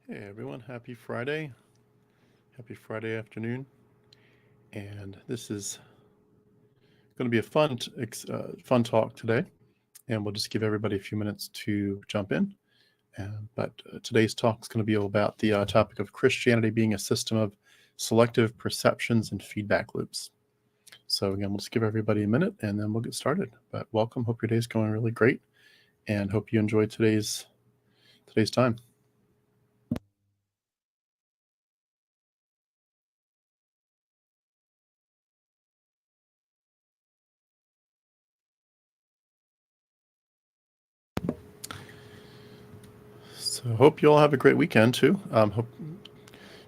Hey everyone, happy Friday. Happy Friday afternoon. And this is going to be a fun talk today. And we'll just give everybody a few minutes to jump in. But today's talk is going to be all about the topic of Christianity being a system of selective perceptions and feedback loops. So again, we'll just give everybody a minute and then we'll get started. But welcome. Hope your day's going really great and hope you enjoy today's time. So hope you all have a great weekend too.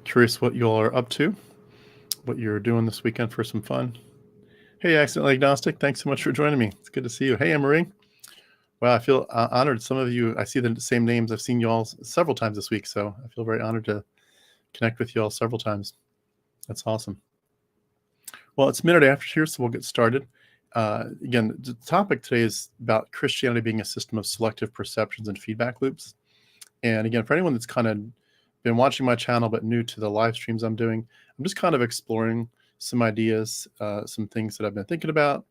Curious what you all are up to, what you're doing this weekend for some fun. Hey, Accidentally Agnostic, thanks so much for joining me. It's good to see you. Hey, Anne-Marie. Wow, I feel honored. Some of you, I see the same names. I've seen you all several times this week, so I feel very honored to connect with you all several times. That's awesome. Well, it's a minute after here, so we'll get started. Again, the topic today is about Christianity being a system of selective perceptions and feedback loops. And again, for anyone that's kind of been watching my channel but new to the live streams I'm doing, I'm just kind of exploring some ideas, some things that I've been thinking about.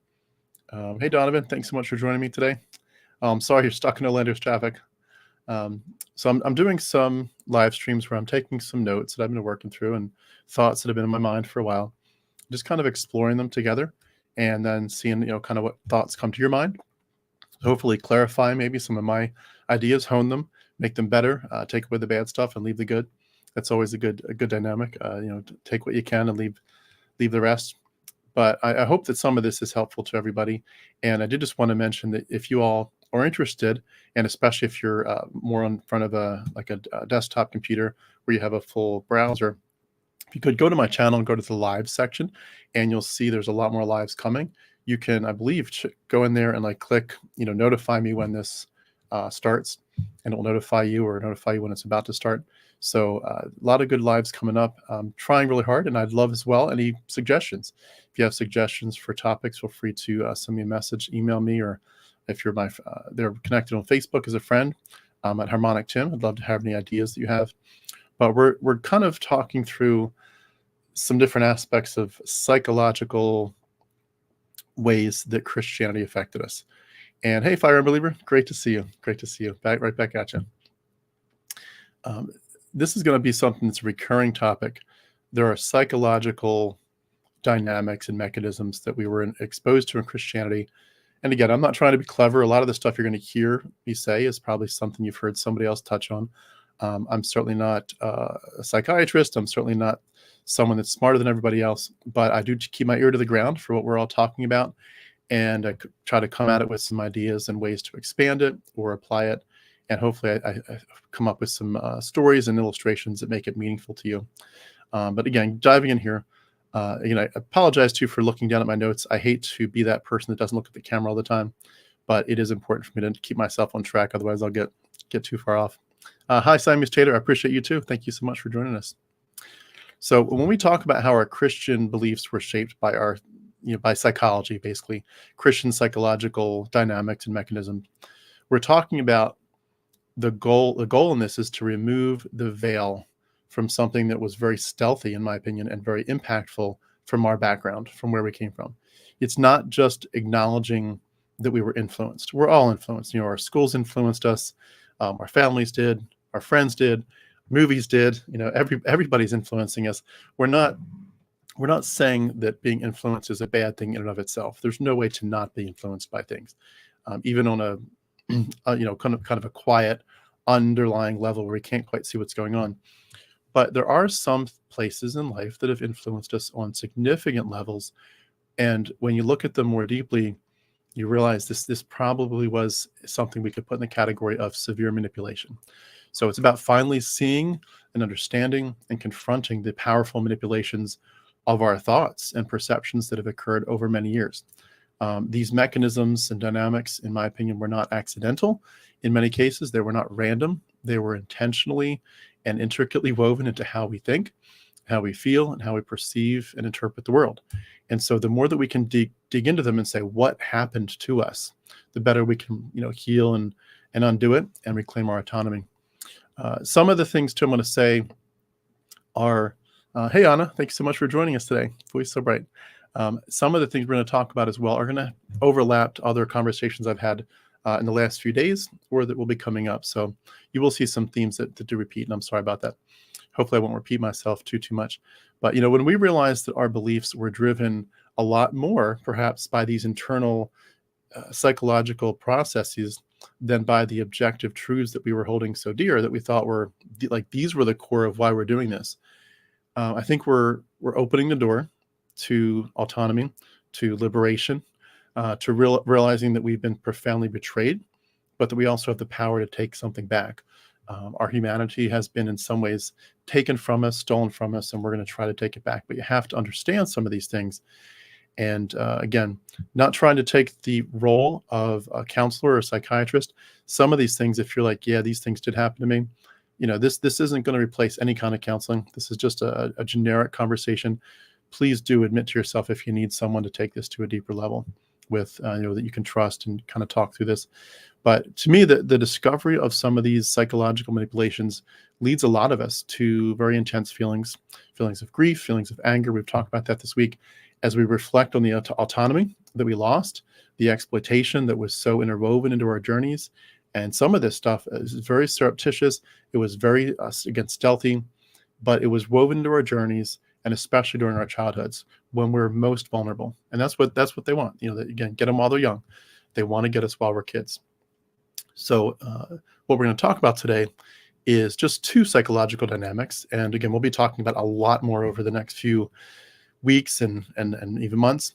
Hey, Donovan, thanks so much for joining me today. Sorry you're stuck in Orlando's traffic. So I'm doing some live streams where I'm taking some notes that I've been working through and thoughts that have been in my mind for a while, just kind of exploring them together and then seeing, kind of what thoughts come to your mind. Hopefully clarify maybe some of my ideas, hone them, make them better, take away the bad stuff and leave the good. That's always a good dynamic. Take what you can and leave the rest. But I hope that some of this is helpful to everybody. And I did just want to mention that if you all are interested, and especially if you're more in front of a desktop computer where you have a full browser, if you could go to my channel and go to the live section, and you'll see there's a lot more lives coming. You can, I believe, go in there and click, notify me when this starts, and it will notify you when it's about to start. So a lot of good lives coming up. I'm trying really hard, and I'd love as well any suggestions. If you have suggestions for topics, feel free to send me a message, email me, or if you're they're connected on Facebook as a friend at Harmonic Tim. I'd love to have any ideas that you have. But we're kind of talking through some different aspects of psychological ways that Christianity affected us. And hey, Fire Unbeliever, great to see you. Great to see you. Right back at you. This is going to be something that's a recurring topic. There are psychological dynamics and mechanisms that we were exposed to in Christianity. And again, I'm not trying to be clever. A lot of the stuff you're going to hear me say is probably something you've heard somebody else touch on. I'm certainly not a psychiatrist. I'm certainly not someone that's smarter than everybody else, but I do keep my ear to the ground for what we're all talking about. And I try to come at it with some ideas and ways to expand it or apply it. And hopefully I come up with some stories and illustrations that make it meaningful to you. But again, diving in here, I apologize too for looking down at my notes. I hate to be that person that doesn't look at the camera all the time, but it is important for me to keep myself on track. Otherwise I'll get too far off. Hi, Simus Tater. I appreciate you too. Thank you so much for joining us. So when we talk about how our Christian beliefs were shaped by by psychology, basically Christian psychological dynamics and mechanisms, we're talking about the goal. The goal in this is to remove the veil from something that was very stealthy, in my opinion, and very impactful from our background, from where we came from. It's not just acknowledging that we were influenced. We're all influenced. Our schools influenced us. Our families did. Our friends did. Movies did. Everybody's influencing us. We're not saying that being influenced is a bad thing in and of itself. There's no way to not be influenced by things, even on a kind of a quiet underlying level where we can't quite see what's going on. But there are some places in life that have influenced us on significant levels, and when you look at them more deeply, you realize this probably was something we could put in the category of severe manipulation. So it's about finally seeing and understanding and confronting the powerful manipulations of our thoughts and perceptions that have occurred over many years. These mechanisms and dynamics, in my opinion, were not accidental. In many cases, they were not random. They were intentionally and intricately woven into how we think, how we feel, and how we perceive and interpret the world. And so the more that we can dig into them and say what happened to us, the better we can heal and undo it and reclaim our autonomy. Some of the things too I'm going to say are, hey Anna, thanks so much for joining us today. Voice so bright. Some of the things we're going to talk about as well are going to overlap to other conversations I've had in the last few days, or that will be coming up. So you will see some themes that do repeat, and I'm sorry about that. Hopefully I won't repeat myself too much. But when we realized that our beliefs were driven a lot more perhaps by these internal psychological processes than by the objective truths that we were holding so dear, that we thought were like these were the core of why we're doing this. I think we're opening the door to autonomy, to liberation, to realizing that we've been profoundly betrayed, but that we also have the power to take something back. Our humanity has been in some ways taken from us, stolen from us, and we're going to try to take it back. But you have to understand some of these things. And again, not trying to take the role of a counselor or a psychiatrist. Some of these things, if you're like, yeah, these things did happen to me, this isn't going to replace any kind of counseling. This is just a generic conversation. Please do admit to yourself if you need someone to take this to a deeper level with, that you can trust and kind of talk through this. But to me, the discovery of some of these psychological manipulations leads a lot of us to very intense feelings of grief, feelings of anger. We've talked about that this week as we reflect on the autonomy that we lost, the exploitation that was so interwoven into our journeys. And some of this stuff is very surreptitious. It was very, again, stealthy, but it was woven into our journeys, and especially during our childhoods when we're most vulnerable. And that's what they want. Again, get them while they're young. They want to get us while we're kids. So what we're going to talk about today is just two psychological dynamics. And again, we'll be talking about a lot more over the next few weeks and even months.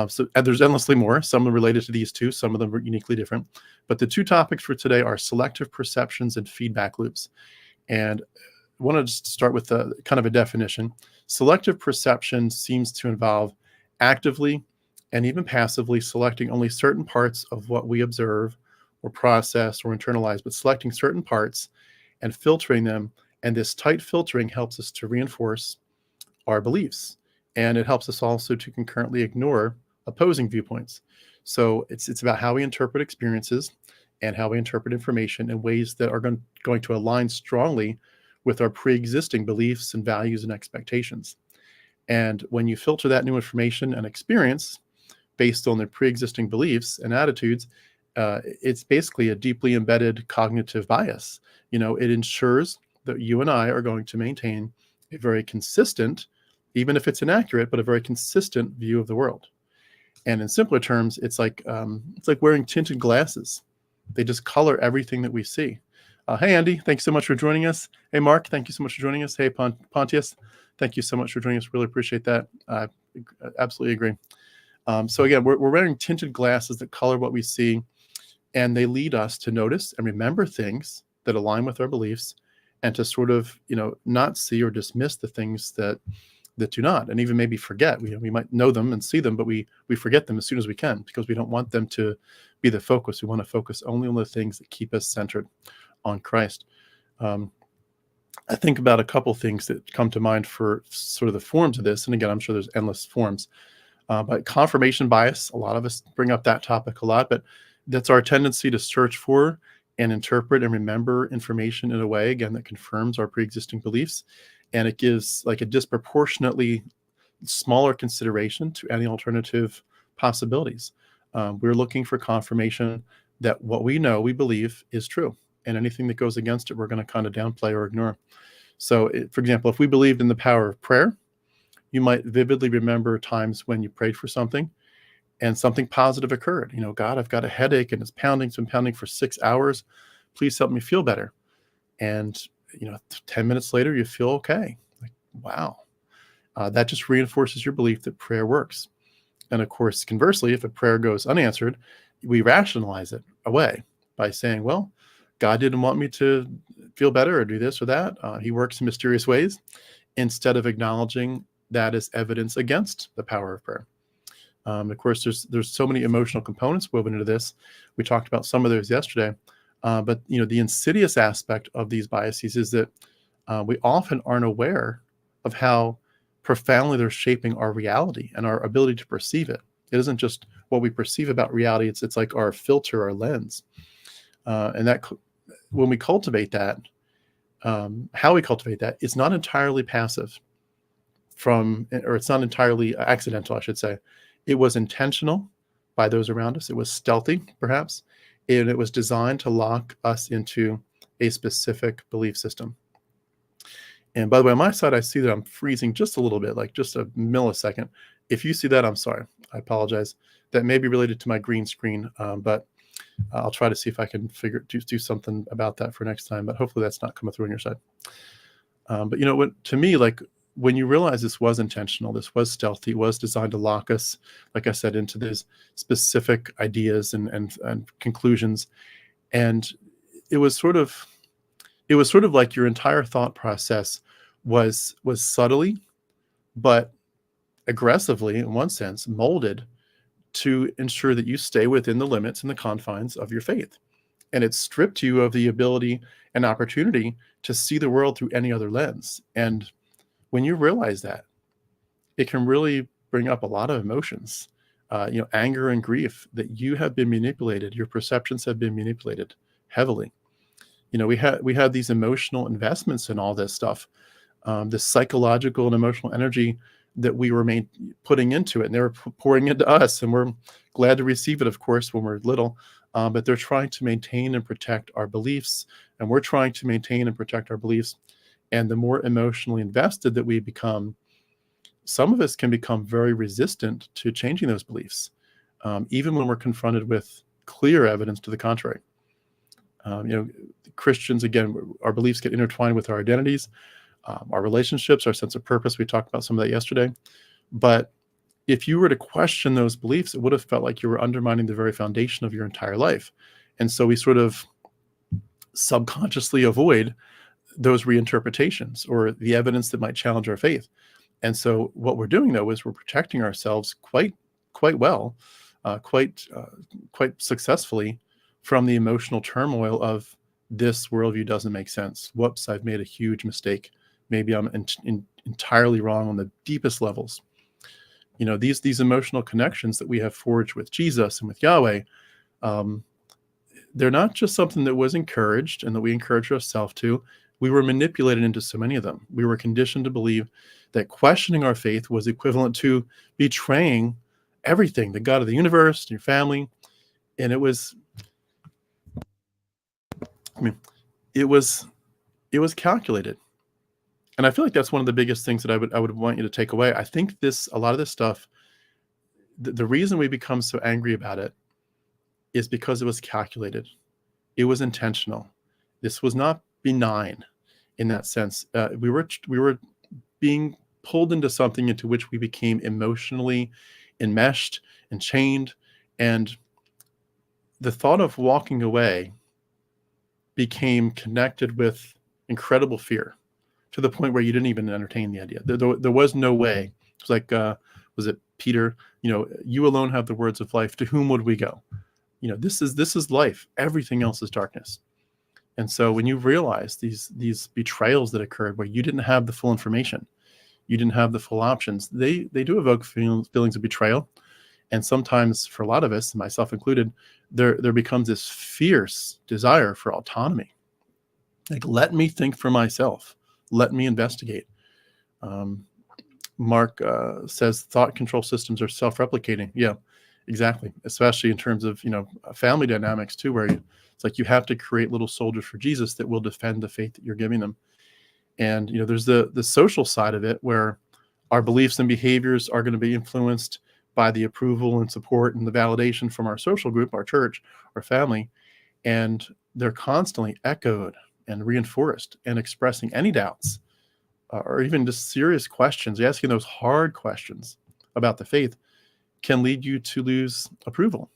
So there's endlessly more. Some are related to these two. Some of them are uniquely different. But the two topics for today are selective perceptions and feedback loops. And I want to just start with a kind of a definition. Selective perception seems to involve actively and even passively selecting only certain parts of what we observe or process or internalize, but selecting certain parts and filtering them. And this tight filtering helps us to reinforce our beliefs. And it helps us also to concurrently ignore opposing viewpoints. So it's about how we interpret experiences and how we interpret information in ways that are going to align strongly with our pre-existing beliefs and values and expectations. And when you filter that new information and experience based on their pre-existing beliefs and attitudes, it's basically a deeply embedded cognitive bias. It ensures that you and I are going to maintain a very consistent, even if it's inaccurate, but a very consistent view of the world. And in simpler terms, it's like wearing tinted glasses. They just color everything that we see. Hey, Andy, thanks so much for joining us. Hey, Mark, thank you so much for joining us. Hey, Pontius, thank you so much for joining us. Really appreciate that. I absolutely agree. So again, we're wearing tinted glasses that color what we see, and they lead us to notice and remember things that align with our beliefs, and to sort of, not see or dismiss the things that do not, and even maybe forget. We might know them and see them, but we forget them as soon as we can, because we don't want them to be the focus. We want to focus only on the things that keep us centered on Christ. I think about a couple things that come to mind for sort of the forms of this. And again, I'm sure there's endless forms. But confirmation bias, a lot of us bring up that topic a lot, but that's our tendency to search for and interpret and remember information in a way, again, that confirms our pre-existing beliefs. And it gives like a disproportionately smaller consideration to any alternative possibilities. We're looking for confirmation that what we know, we believe is true. And anything that goes against it, we're going to kind of downplay or ignore. So, for example, if we believed in the power of prayer, you might vividly remember times when you prayed for something and something positive occurred. God, I've got a headache and it's pounding. It's been pounding for 6 hours. Please help me feel better. And 10 minutes later, you feel okay. Like, wow. That just reinforces your belief that prayer works. And of course, conversely, if a prayer goes unanswered, we rationalize it away by saying, well, God didn't want me to feel better or do this or that. He works in mysterious ways, instead of acknowledging that as evidence against the power of prayer. Of course, there's so many emotional components woven into this. We talked about some of those yesterday. But the insidious aspect of these biases is that we often aren't aware of how profoundly they're shaping our reality and our ability to perceive it. It isn't just what we perceive about reality. It's like our filter, our lens. And that when we cultivate that, how we cultivate that is not entirely passive or it's not entirely accidental, I should say. It was intentional by those around us. It was stealthy, perhaps, and it was designed to lock us into a specific belief system. And by the way, on my side, I see that I'm freezing just a little bit, like just a millisecond. If you see that, I'm sorry. I apologize. That may be related to my green screen, but I'll try to see if I can do something about that for next time. But hopefully that's not coming through on your side. But to me, like when you realize this was intentional, this was stealthy, it was designed to lock us, like I said, into these specific ideas and conclusions, and it was sort of like your entire thought process was subtly but aggressively, in one sense, molded to ensure that you stay within the limits and the confines of your faith. And it stripped you of the ability and opportunity to see the world through any other lens. And when you realize that, it can really bring up a lot of emotions, anger and grief, that you have been manipulated. Your perceptions have been manipulated heavily. We had these emotional investments in all this stuff, this psychological and emotional energy that we were putting into it, and they were pouring into us, and we're glad to receive it, of course, when we're little, but they're trying to maintain and protect our beliefs, and we're trying to maintain and protect our beliefs. And the more emotionally invested that we become, some of us can become very resistant to changing those beliefs, even when we're confronted with clear evidence to the contrary. Christians, again, our beliefs get intertwined with our identities, our relationships, our sense of purpose. We talked about some of that yesterday. But if you were to question those beliefs, it would have felt like you were undermining the very foundation of your entire life. And so we sort of subconsciously avoid those reinterpretations or the evidence that might challenge our faith. And so what we're doing, though, is we're protecting ourselves quite well, quite successfully from the emotional turmoil of this worldview doesn't make sense. Whoops, I've made a huge mistake. Maybe I'm entirely wrong on the deepest levels. These emotional connections that we have forged with Jesus and with Yahweh, they're not just something that was encouraged and that we encourage ourselves to. We were manipulated into so many of them. We were conditioned to believe that questioning our faith was equivalent to betraying everything, the God of the universe, your family. And it was calculated. And I feel like that's one of the biggest things that I would want you to take away. I think a lot of this stuff, the reason we become so angry about it is because it was calculated. It was intentional. This was not benign in that sense. We were being pulled into something into which we became emotionally enmeshed and chained. And the thought of walking away became connected with incredible fear, to the point where you didn't even entertain the idea. There was no way. It was like, was it Peter? You alone have the words of life. To whom would we go? This is life. Everything else is darkness. And so when you realize these betrayals that occurred where you didn't have the full information, you didn't have the full options, they do evoke feelings of betrayal. And sometimes for a lot of us, myself included, there becomes this fierce desire for autonomy. Like, let me think for myself. Let me investigate. Mark says thought control systems are self-replicating. Yeah, exactly. Especially in terms of, family dynamics too, where it's like you have to create little soldiers for Jesus that will defend the faith that you're giving them. And, there's the social side of it, where our beliefs and behaviors are going to be influenced by the approval and support and the validation from our social group, our church, our family. And they're constantly echoed and reinforced, and expressing any doubts or even just serious questions, asking those hard questions about the faith can lead you to lose approval.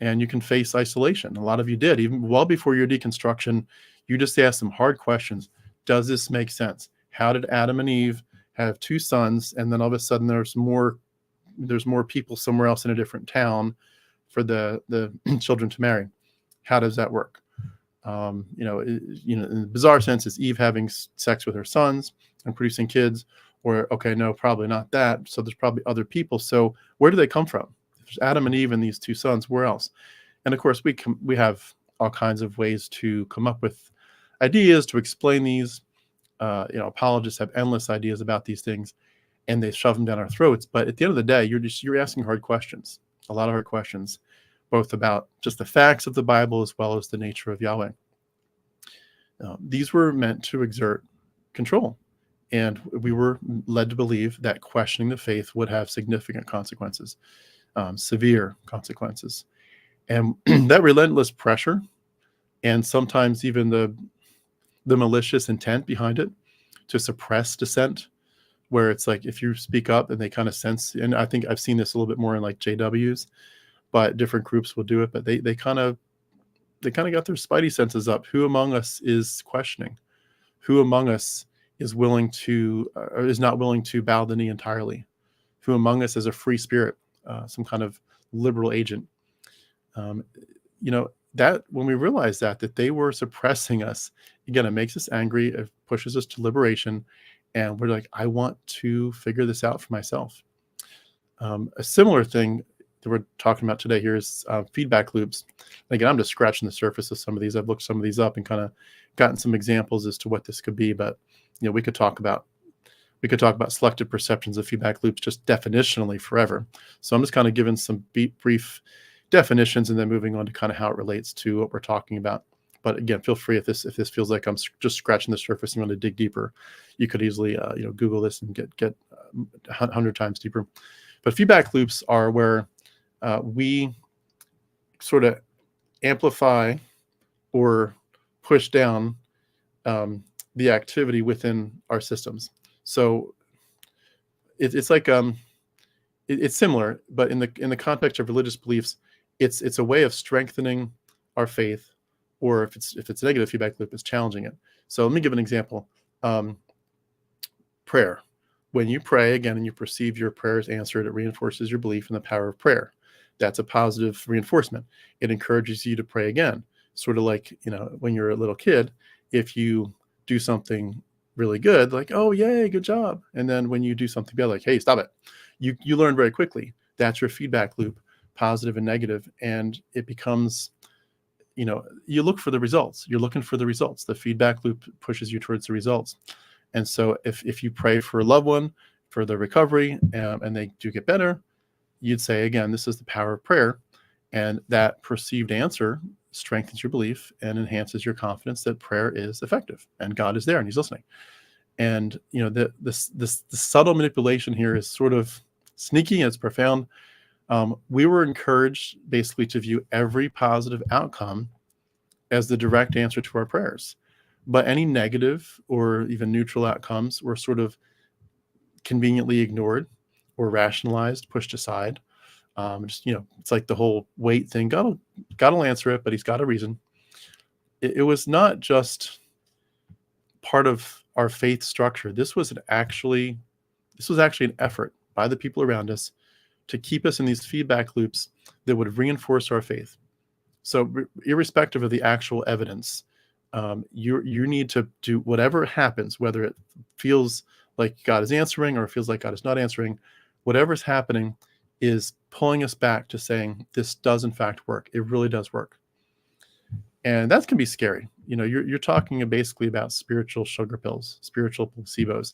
And you can face isolation. A lot of you did. Even well before your deconstruction, you just asked some hard questions. Does this make sense? How did Adam and Eve have two sons, and then all of a sudden there's more people somewhere else in a different town for the children to marry? How does that work? In the bizarre sense, is Eve having sex with her sons and producing kids? Or, okay, no, probably not that. So there's probably other people. So where do they come from? If there's Adam and Eve and these two sons, where else? And of course, we have all kinds of ways to come up with ideas to explain these. Apologists have endless ideas about these things, and they shove them down our throats. But at the end of the day, you're asking hard questions, a lot of hard questions, both about just the facts of the Bible as well as the nature of Yahweh. These were meant to exert control, and we were led to believe that questioning the faith would have significant consequences, severe consequences. And that relentless pressure, and sometimes even the malicious intent behind it to suppress dissent, where it's like if you speak up and they kind of sense, and I think I've seen this a little bit more in like JWs, but different groups will do it, but they kind of got their spidey senses up. Who among us is questioning? Who among us is willing to, or is not willing to bow the knee entirely? Who among us is a free spirit, some kind of liberal agent? That when we realize that they were suppressing us, again, it makes us angry. It pushes us to liberation, and we're like, I want to figure this out for myself. A similar thing that we're talking about today here is feedback loops. And again, I'm just scratching the surface of some of these. I've looked some of these up and kind of gotten some examples as to what this could be. But we could talk about selective perceptions of feedback loops just definitionally forever. So I'm just kind of giving some brief definitions and then moving on to kind of how it relates to what we're talking about. But again, feel free if this feels like I'm just scratching the surface and want to dig deeper, you could easily Google this and get 100 times deeper. But feedback loops are where we sort of amplify or push down the activity within our systems. So it's like it's similar, but in the context of religious beliefs, it's a way of strengthening our faith, or if it's a negative feedback loop, it's challenging it. So let me give an example. Prayer. When you pray again and you perceive your prayers answered, it reinforces your belief in the power of prayer. That's a positive reinforcement. It encourages you to pray again. Sort of like, when you're a little kid, if you do something really good, like, oh, yay, good job. And then when you do something bad, like, hey, stop it. You learn very quickly. That's your feedback loop, positive and negative. And it becomes, you look for the results. You're looking for the results. The feedback loop pushes you towards the results. And so if you pray for a loved one, for their recovery, and they do get better, you'd say, again, this is the power of prayer. And that perceived answer strengthens your belief and enhances your confidence that prayer is effective and God is there and he's listening. And, the subtle manipulation here is sort of sneaky and it's profound. We were encouraged basically to view every positive outcome as the direct answer to our prayers. But any negative or even neutral outcomes were sort of conveniently ignored or rationalized, pushed aside. It's like the whole wait thing. God will answer it, but he's got a reason. It was not just part of our faith structure. This was actually an effort by the people around us to keep us in these feedback loops that would reinforce our faith. So irrespective of the actual evidence, you need to do whatever happens, whether it feels like God is answering or it feels like God is not answering. Whatever's happening is pulling us back to saying this does in fact work. It really does work. And that can be scary. You're talking basically about spiritual sugar pills, spiritual placebos.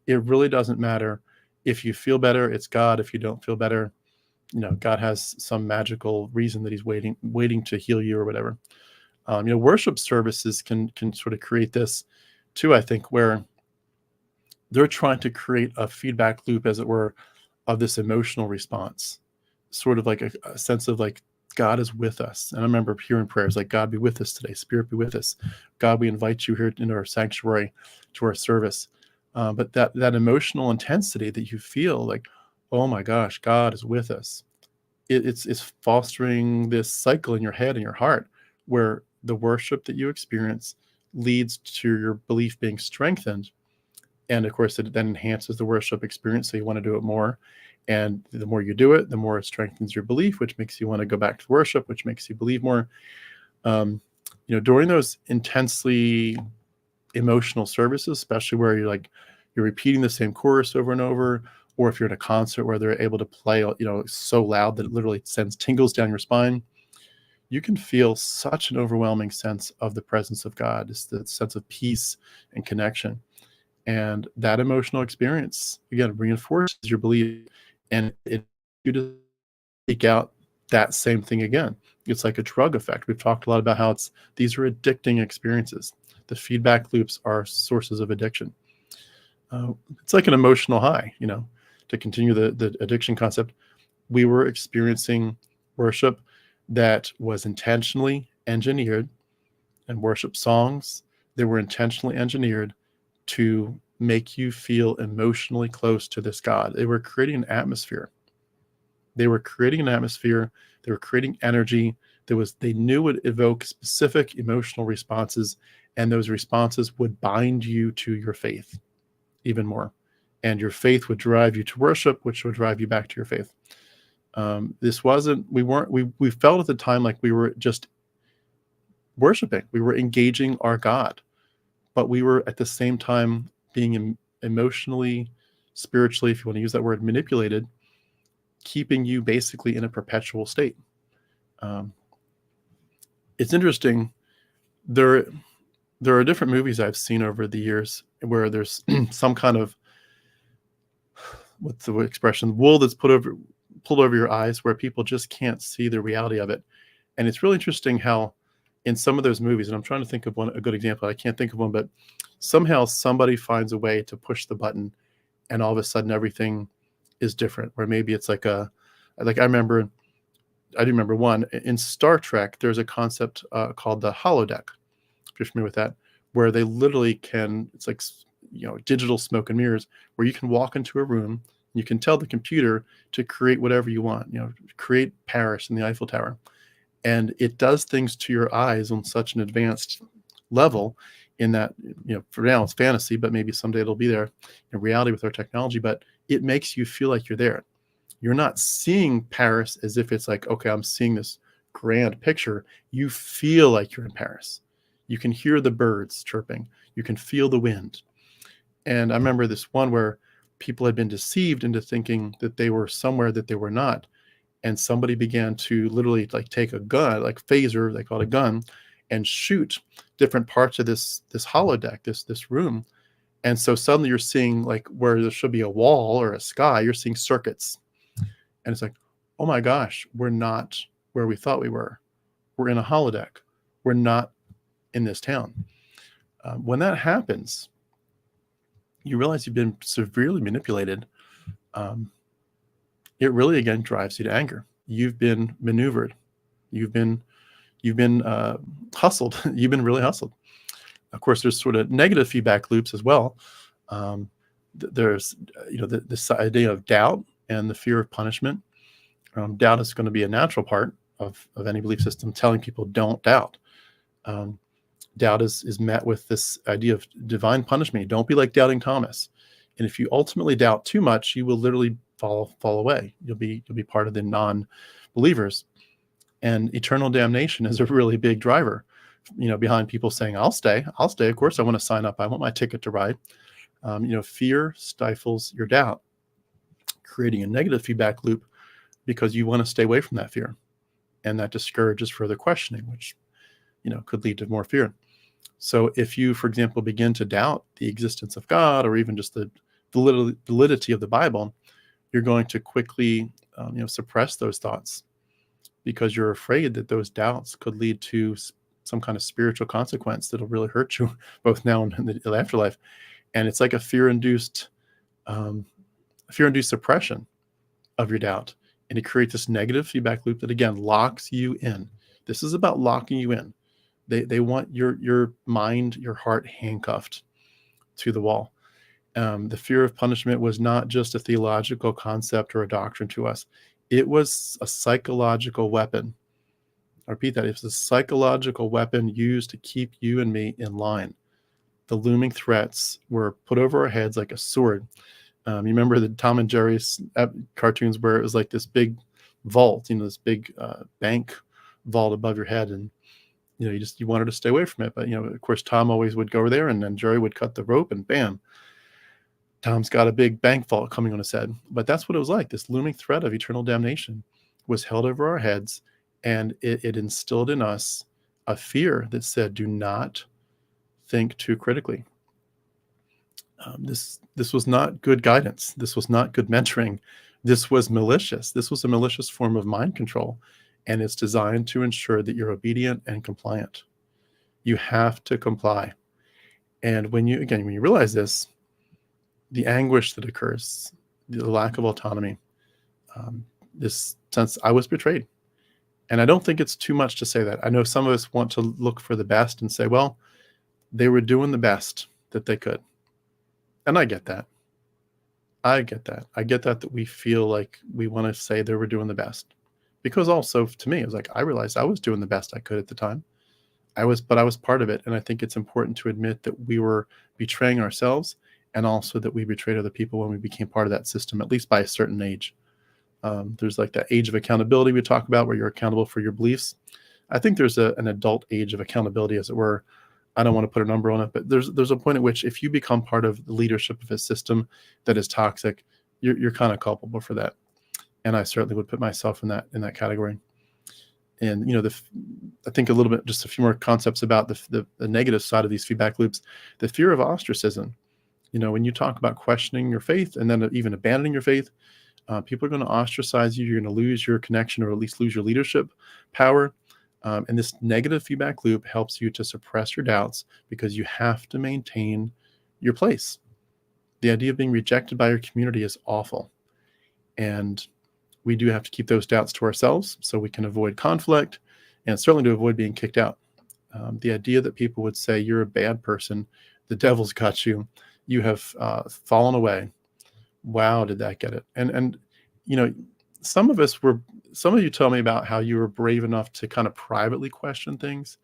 It really doesn't matter. If you feel better, it's God. If you don't feel better, God has some magical reason that he's waiting to heal you or whatever. Worship services can sort of create this too, I think, where they're trying to create a feedback loop, as it were, of this emotional response, sort of like a sense of like God is with us. And I remember hearing prayers like, God be with us today, Spirit be with us. God, we invite you here into our sanctuary, to our service. But that emotional intensity that you feel like, oh my gosh, God is with us. It's fostering this cycle in your head and your heart where the worship that you experience leads to your belief being strengthened. And of course, it then enhances the worship experience. So you want to do it more. And the more you do it, the more it strengthens your belief, which makes you want to go back to worship, which makes you believe more. During those intensely emotional services, especially where you're repeating the same chorus over and over, or if you're at a concert where they're able to play, so loud that it literally sends tingles down your spine, you can feel such an overwhelming sense of the presence of God, it's the sense of peace and connection. And that emotional experience, again, reinforces your belief, and it you to seek out that same thing again. It's like a drug effect. We've talked a lot about how these are addicting experiences. The feedback loops are sources of addiction. It's like an emotional high, to continue the addiction concept. We were experiencing worship that was intentionally engineered, and worship songs that were intentionally engineered to make you feel emotionally close to this God. They were creating an atmosphere. They were creating an atmosphere. They were creating energy they knew would evoke specific emotional responses, and those responses would bind you to your faith even more. And your faith would drive you to worship, which would drive you back to your faith. We felt at the time like we were just worshiping. We were engaging our God, but we were at the same time being emotionally, spiritually, if you want to use that word, manipulated, keeping you basically in a perpetual state. It's interesting. There are different movies I've seen over the years where there's some kind of, what's the expression, wool that's pulled over your eyes, where people just can't see the reality of it. And it's really interesting how in some of those movies, and I'm trying to think of a good example, I can't think of one, but somehow somebody finds a way to push the button and all of a sudden everything is different. Where maybe it's like I do remember one in Star Trek, there's a concept called the holodeck, if you're familiar with that, where they literally it's like, digital smoke and mirrors, where you can walk into a room, you can tell the computer to create whatever you want, create Paris and the Eiffel Tower. And it does things to your eyes on such an advanced level, in that, for now it's fantasy, but maybe someday it'll be there in reality with our technology, but it makes you feel like you're there. You're not seeing Paris as if it's like, okay, I'm seeing this grand picture. You feel like you're in Paris. You can hear the birds chirping. You can feel the wind. And I remember this one where people had been deceived into thinking that they were somewhere that they were not. And somebody began to literally like take a gun, like phaser, they call it a gun, and shoot different parts of this holodeck, this room. And so suddenly you're seeing, like, where there should be a wall or a sky, you're seeing circuits. And it's like, oh my gosh, we're not where we thought we were. We're in a holodeck. We're not in this town. When that happens, you realize you've been severely manipulated. It really, again, drives you to anger. You've been maneuvered. You've been hustled. You've been really hustled. Of course, there's sort of negative feedback loops as well. There's this idea of doubt and the fear of punishment. Doubt is going to be a natural part of any belief system, telling people don't doubt. Doubt is met with this idea of divine punishment. Don't be like doubting Thomas. And if you ultimately doubt too much, you will literally fall away. You'll be part of the non-believers. And eternal damnation is a really big driver, behind people saying, I'll stay. Of course, I want to sign up. I want my ticket to ride. Fear stifles your doubt, creating a negative feedback loop, because you want to stay away from that fear. And that discourages further questioning, which, could lead to more fear. So if you, for example, begin to doubt the existence of God, or even just the validity of the Bible, you're going to quickly, suppress those thoughts, because you're afraid that those doubts could lead to some kind of spiritual consequence that'll really hurt you both now and in the afterlife. And it's like a fear-induced suppression of your doubt. And it creates this negative feedback loop that, again, locks you in. This is about locking you in. They want your mind, your heart handcuffed to the wall. The fear of punishment was not just a theological concept or a doctrine to us. It was a psychological weapon. I repeat that. It was a psychological weapon used to keep you and me in line. The looming threats were put over our heads like a sword. You remember the Tom and Jerry's cartoons where it was like this big vault, this big bank vault above your head, and you wanted to stay away from it. But of course, Tom always would go over there, and then Jerry would cut the rope, and bam, Tom's got a big bank vault coming on his head. But that's what it was like. This looming threat of eternal damnation was held over our heads, And it instilled in us a fear that said, do not think too critically. This was not good guidance. This was not good mentoring. This was malicious. This was a malicious form of mind control, and it's designed to ensure that you're obedient and compliant. You have to comply. And when you realize this, the anguish that occurs, the lack of autonomy, this sense I was betrayed. And I don't think it's too much to say that. I know some of us want to look for the best and say, well, they were doing the best that they could. And I get that. I get that we feel like we want to say they were doing the best. Because also to me, it was like, I realized I was doing the best I could at the time. But I was part of it. And I think it's important to admit that we were betraying ourselves, and also that we betrayed other people when we became part of that system, at least by a certain age. There's like that age of accountability we talk about, where you're accountable for your beliefs. I think there's an adult age of accountability, as it were. I don't want to put a number on it, but there's a point at which if you become part of the leadership of a system that is toxic, you're kind of culpable for that. And I certainly would put myself in that category. And I think a little bit, just a few more concepts about the negative side of these feedback loops. The fear of ostracism. When you talk about questioning your faith and then even abandoning your faith, people are going to ostracize you. You're going to lose your connection, or at least lose your leadership power. And this negative feedback loop helps you to suppress your doubts, because you have to maintain your place. The idea of being rejected by your community is awful. And we do have to keep those doubts to ourselves so we can avoid conflict, and certainly to avoid being kicked out. The idea that people would say, you're a bad person, the devil's got you, you have fallen away. Wow, did that get it? And some of you tell me about how you were brave enough to kind of privately question things.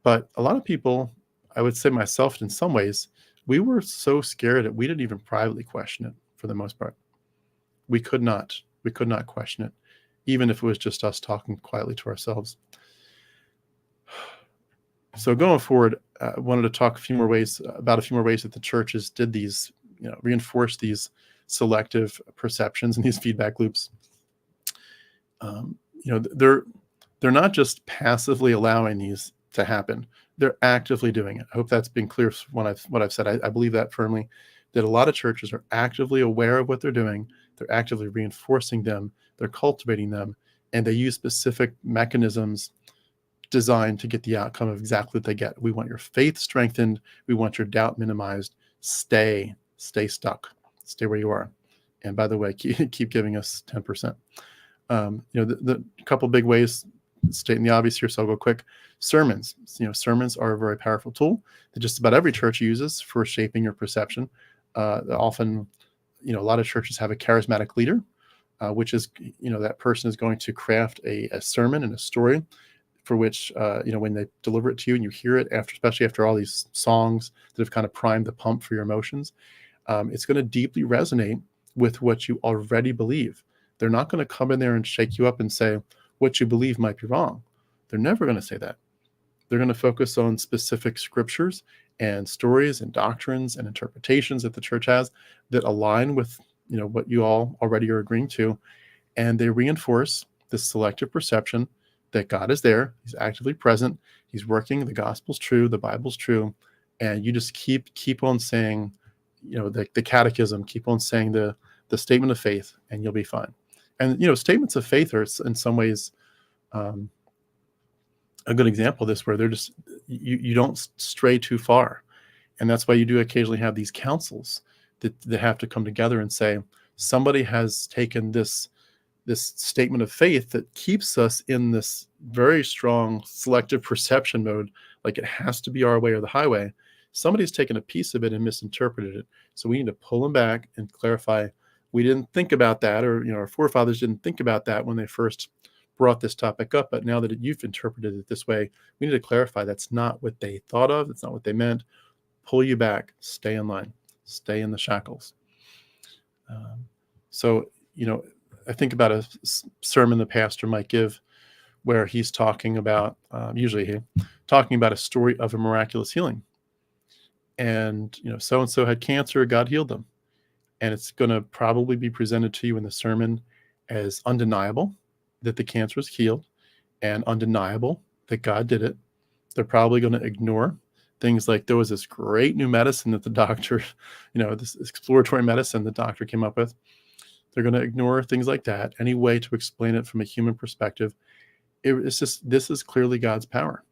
But a lot of people, I would say myself in some ways, we were so scared that we didn't even privately question it for the most part. We could not question it, even if it was just us talking quietly to ourselves. So going forward, I wanted to talk about a few more ways that the churches did these, reinforce these selective perceptions and these feedback loops. They're not just passively allowing these to happen; they're actively doing it. I hope that's been clear from what I've said. I believe that firmly, that a lot of churches are actively aware of what they're doing. They're actively reinforcing them. They're cultivating them, and they use specific mechanisms designed to get the outcome of exactly what they get. We want your faith strengthened. We want your doubt minimized. Stay stuck. Stay where you are. And by the way, keep giving us 10%. The couple big ways, stating the obvious here, so I'll go quick. Sermons. Sermons are a very powerful tool that just about every church uses for shaping your perception. Often, a lot of churches have a charismatic leader, which is, that person is going to craft a sermon and a story for which, when they deliver it to you and you hear it, especially after all these songs that have kind of primed the pump for your emotions, it's going to deeply resonate with what you already believe. They're not going to come in there and shake you up and say, what you believe might be wrong. They're never going to say that. They're going to focus on specific scriptures and stories and doctrines and interpretations that the church has that align with, what you all already are agreeing to. And they reinforce this selective perception that God is there. He's actively present. He's working. The gospel's true. The Bible's true. And you just keep on saying, the catechism, keep on saying the statement of faith, and you'll be fine. And, statements of faith are in some ways a good example of this, where they're just, you don't stray too far. And that's why you do occasionally have these councils that have to come together and say, somebody has taken this statement of faith that keeps us in this very strong selective perception mode, like it has to be our way or the highway. Somebody's taken a piece of it and misinterpreted it. So we need to pull them back and clarify, we didn't think about that, or our forefathers didn't think about that when they first brought this topic up, but now that you've interpreted it this way, we need to clarify that's not what they thought of, it's not what they meant. Pull you back, stay in line, stay in the shackles. I think about a sermon the pastor might give where he's talking about, talking about a story of a miraculous healing. And, so-and-so had cancer, God healed them. And it's going to probably be presented to you in the sermon as undeniable. that the cancer is healed and undeniable that God did it. They're probably going to ignore things like there was this great new medicine that the doctor, this exploratory medicine the doctor came up with. They're going to ignore things like that, any way to explain it from a human perspective. It's just, this is clearly God's power.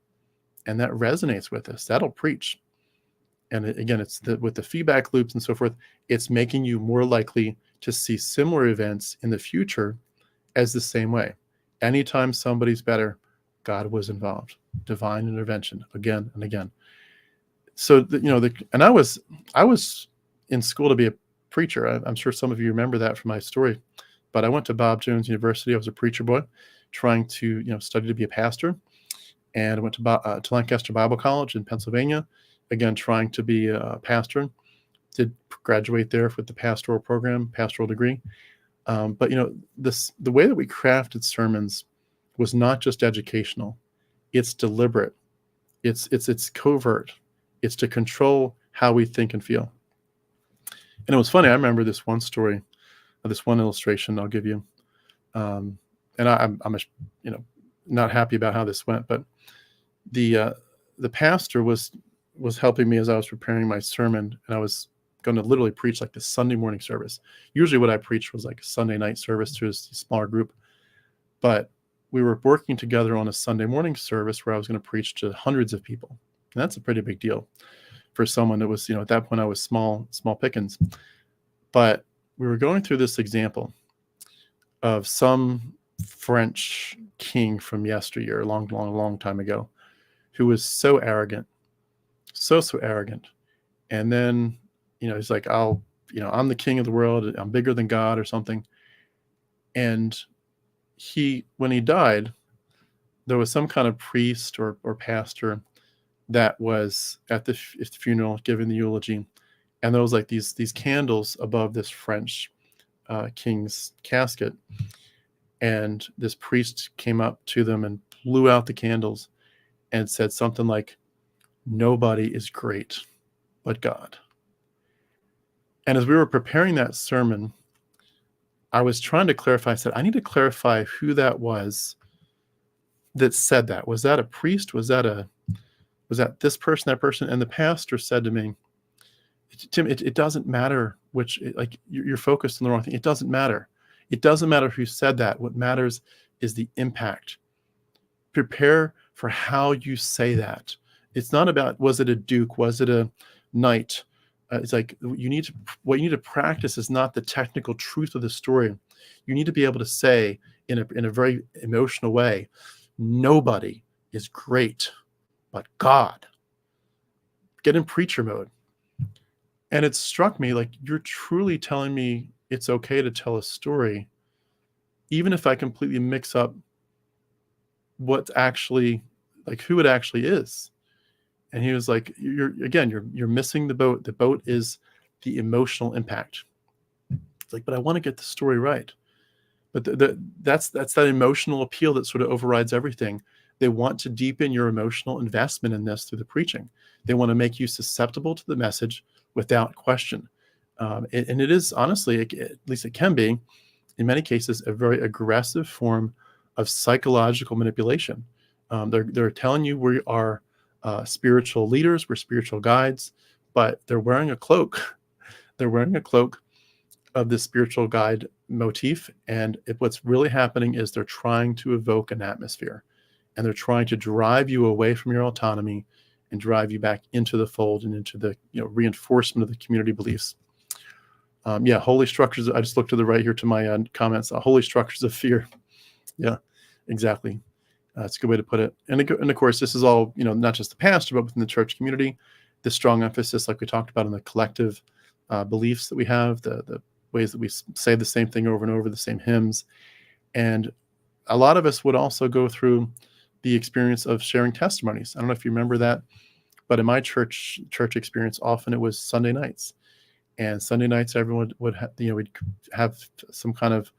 And that resonates with us. That'll preach. And again, it's with the feedback loops and so forth, it's making you more likely to see similar events in the future as the same way. Anytime somebody's better, God was involved. Divine intervention again and again. So, and I was in school to be a preacher. I'm sure some of you remember that from my story. But I went to Bob Jones University. I was a preacher boy trying to, study to be a pastor. And I went to Lancaster Bible College in Pennsylvania, again, trying to be a pastor. Did graduate there with the pastoral program, pastoral degree. But, the way that we crafted sermons was not just educational. It's deliberate. It's covert. It's to control how we think and feel. And it was funny. I remember this one story, this one illustration I'll give you. And I'm not happy about how this went, but the pastor was helping me as I was preparing my sermon, and I was going to literally preach like the Sunday morning service. Usually what I preached was like a Sunday night service to a smaller group, but we were working together on a Sunday morning service where I was going to preach to hundreds of people. And that's a pretty big deal for someone that was, at that point I was small pickings. But we were going through this example of some French king from yesteryear, a long time ago, who was so arrogant, so arrogant. And then, he's like, I'm the king of the world. I'm bigger than God or something. And when he died, there was some kind of priest or pastor that was at the funeral giving the eulogy. And there was like these candles above this French king's casket. And this priest came up to them and blew out the candles and said something like, "Nobody is great but God." And as we were preparing that sermon, I was trying to clarify. I said, I need to clarify who that was that said that. Was that a priest? Was that this person, that person? And the pastor said to me, "Tim, it doesn't matter which, like you're focused on the wrong thing. It doesn't matter. It doesn't matter who said that. What matters is the impact. Prepare for how you say that. It's not about, was it a duke? Was it a knight? It's like what you need to practice is not the technical truth of the story. You need to be able to say in a very emotional way, nobody is great but God." Get in preacher mode. And it struck me like, you're truly telling me it's okay to tell a story, even if I completely mix up what's actually, like who it actually is. And he was like, you're missing the boat. The boat is the emotional impact. It's like, but I want to get the story right. But that's that emotional appeal that sort of overrides everything. They want to deepen your emotional investment in this through the preaching. They want to make you susceptible to the message without question. And it is honestly, at least it can be, in many cases, a very aggressive form of psychological manipulation. They're telling you we are spiritual leaders, we're spiritual guides, but they're wearing a cloak. They're wearing a cloak of this spiritual guide motif. And what's really happening is they're trying to evoke an atmosphere, and they're trying to drive you away from your autonomy and drive you back into the fold and into the reinforcement of the community beliefs. Holy structures. I just looked to the right here to my comments. Holy structures of fear. Yeah, exactly. That's a good way to put it. And of course, this is all, not just the pastor, but within the church community, the strong emphasis, like we talked about, in the collective beliefs that we have, the ways that we say the same thing over and over, the same hymns. And a lot of us would also go through the experience of sharing testimonies. I don't know if you remember that, but in my church experience, often it was Sunday nights. And Sunday nights, everyone would we'd have some kind of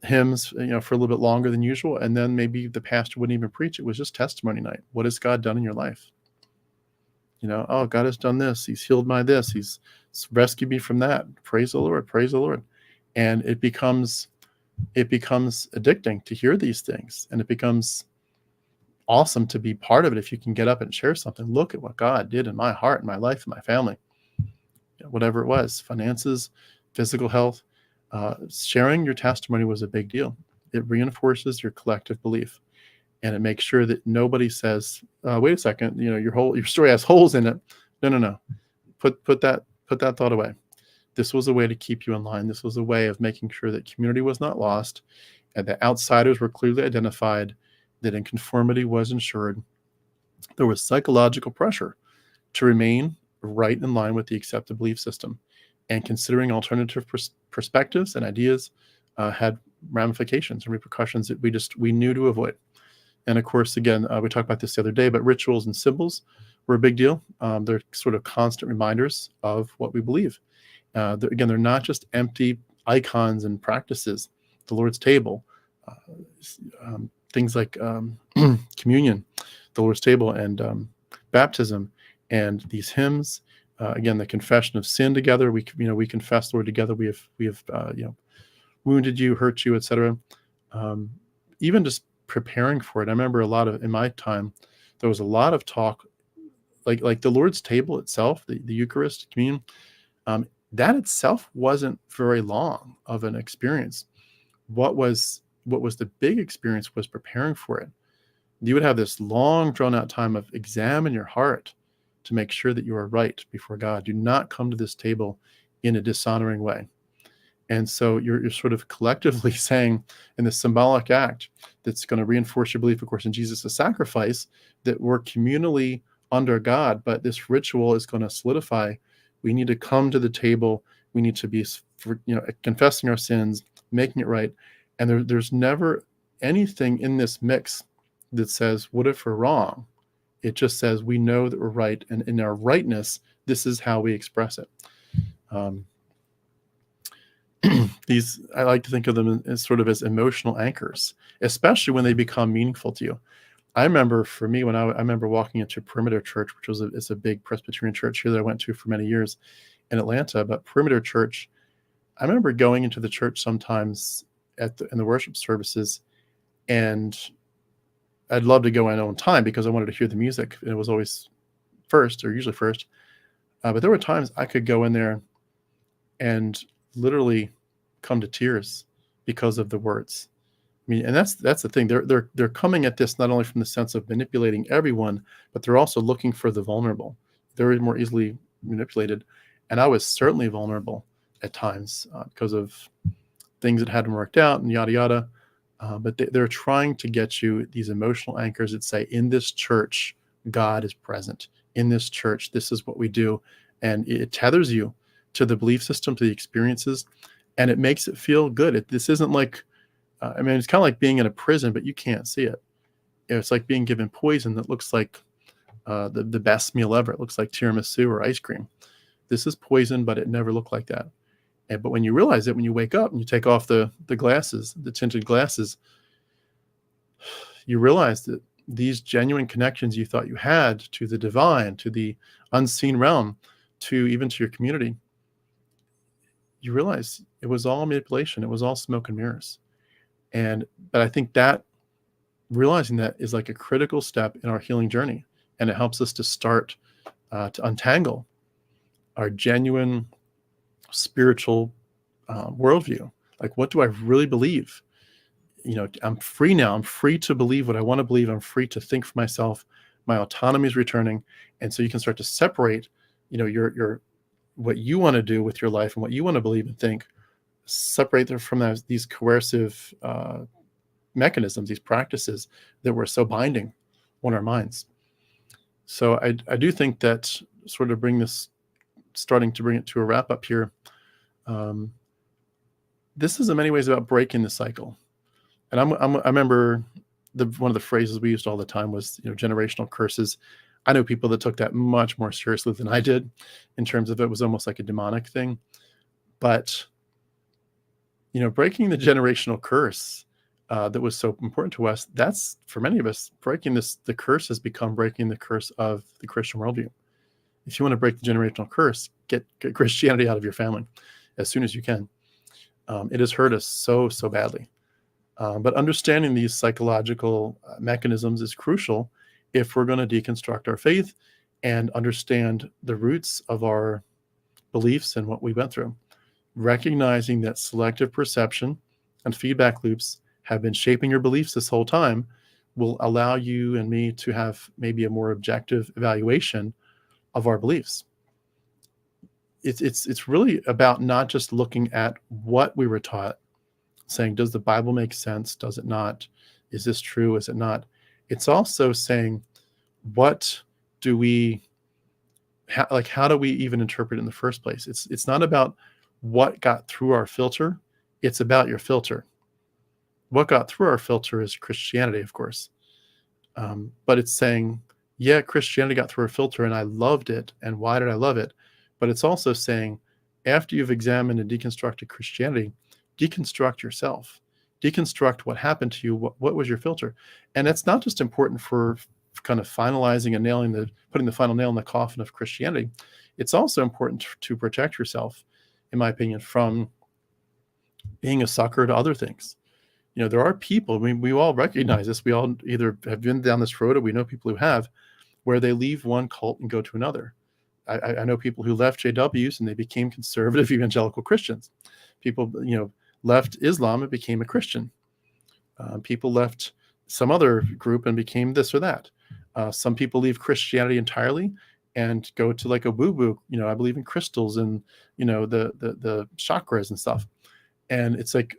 hymns, for a little bit longer than usual. And then maybe the pastor wouldn't even preach. It was just testimony night. What has God done in your life? Oh, God has done this. He's healed my this. He's rescued me from that. Praise the Lord. Praise the Lord. And it becomes it becomes addicting to hear these things, and it becomes awesome to be part of it if you can get up and share something. Look at what God did in my heart, in my life, in my family, whatever it was, finances, physical health. Sharing your testimony was a big deal. It reinforces your collective belief, and it makes sure that nobody says, "Wait a second, your story has holes in it." No. Put that thought away. This was a way to keep you in line. This was a way of making sure that community was not lost, and that outsiders were clearly identified, that in conformity was ensured. There was psychological pressure to remain right in line with the accepted belief system, and considering alternative perspectives and ideas had ramifications and repercussions that we knew to avoid. And of course, again, we talked about this the other day, but rituals and symbols were a big deal. They're sort of constant reminders of what we believe. They're not just empty icons and practices. The Lord's table, things like communion, the Lord's table, and baptism, and these hymns. Again, the confession of sin together. We confess, Lord, together. We have wounded you, hurt you, etc. Even just preparing for it. I remember in my time, there was a lot of talk, like the Lord's table itself, the Eucharist, communion. That itself wasn't very long of an experience. What was the big experience was preparing for it. You would have this long, drawn out time of examine your heart to make sure that you are right before God. Do not come to this table in a dishonoring way. And so you're sort of collectively saying, in this symbolic act that's going to reinforce your belief, of course, in Jesus' sacrifice, that we're communally under God, but this ritual is going to solidify. We need to come to the table. We need to be, confessing our sins, making it right. And there's never anything in this mix that says, what if we're wrong? It just says we know that we're right, and in our rightness, this is how we express it. I like to think of them as sort of as emotional anchors, especially when they become meaningful to you. I remember for me, I remember walking into Perimeter Church, which is a big Presbyterian church here that I went to for many years in Atlanta. But Perimeter Church, I remember going into the church sometimes in the worship services, and I'd love to go in on time because I wanted to hear the music, and it was always usually first. But there were times I could go in there and literally come to tears because of the words. I mean, and that's the thing. They're coming at this not only from the sense of manipulating everyone, but they're also looking for the vulnerable. They're more easily manipulated, and I was certainly vulnerable at times because of things that hadn't worked out and yada yada. But they're trying to get you these emotional anchors that say, in this church, God is present. In this church, this is what we do, and it tethers you to the belief system, to the experiences, and it makes it feel good. This isn't like, it's kind of like being in a prison, but you can't see it. It's like being given poison that looks like the best meal ever. It looks like tiramisu or ice cream. This is poison, but it never looked like that. But when you realize it, when you wake up and you take off the glasses, the tinted glasses, you realize that these genuine connections you thought you had to the divine, to the unseen realm, even to your community, you realize it was all manipulation. It was all smoke and mirrors. But I think that realizing that is like a critical step in our healing journey, and it helps us to start to untangle our genuine spiritual worldview. Like, what do I really believe? I'm free now. I'm free to believe what I want to believe. I'm free to think for myself. My autonomy is returning, and so you can start to separate, your what you want to do with your life and what you want to believe and think. Separate them from these coercive mechanisms, these practices that were so binding on our minds. So I do think that sort of starting to bring it to a wrap up here. This is in many ways about breaking the cycle. And I remember one of the phrases we used all the time was, generational curses. I know people that took that much more seriously than I did, in terms of it was almost like a demonic thing. But, breaking the generational curse that was so important to us, that's, for many of us, the curse has become breaking the curse of the Christian worldview. If you want to break the generational curse, get Christianity out of your family as soon as you can. It has hurt us so badly. But understanding these psychological mechanisms is crucial if we're going to deconstruct our faith and understand the roots of our beliefs and what we went through. Recognizing that selective perception and feedback loops have been shaping your beliefs this whole time will allow you and me to have maybe a more objective evaluation of our beliefs. It's really about not just looking at what we were taught, saying, does the Bible make sense? Does it not? Is this true? Is it not? It's also saying, what do we, how do we even interpret it in the first place? It's not about what got through our filter. It's about your filter. What got through our filter is Christianity, of course. But it's saying, yeah, Christianity got through our filter and I loved it. And why did I love it? But it's also saying, after you've examined and deconstructed Christianity, deconstruct yourself. Deconstruct what happened to you. What was your filter? And it's not just important for kind of finalizing and putting the final nail in the coffin of Christianity. It's also important to protect yourself, in my opinion, from being a sucker to other things. There are people, we all recognize this. We all either have been down this road or we know people who have, where they leave one cult and go to another. I know people who left JWs and they became conservative evangelical Christians. People, left Islam and became a Christian. People left some other group and became this or that. Some people leave Christianity entirely and go to like a woo-woo. I believe in crystals and the chakras and stuff. And it's like,